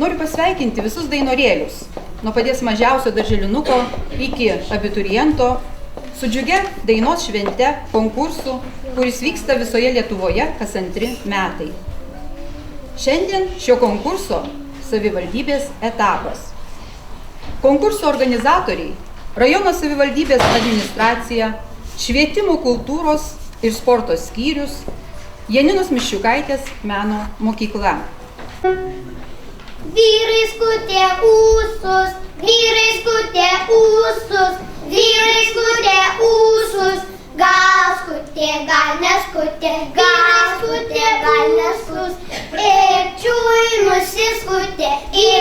Noriu pasveikinti visus dainorėlius, nuo paties mažiausio darželinuko iki abituriento, su džiugia dainos švente konkursu, kuris vyksta visoje Lietuvoje kas 2 metai. Šiandien šio konkurso savivaldybės etapas. Konkurso organizatoriai – rajono savivaldybės administracija, švietimo, kultūros ir sporto skyrius, Janinos Miščiukaitės meno mokykla. Vyrai skutė ūsus, vyrai skutė ūsus, vyrai skutė ūsus, gal skutė, gal neskutė, gal skutė, gal neskus, ir čiui nusiskutė, ir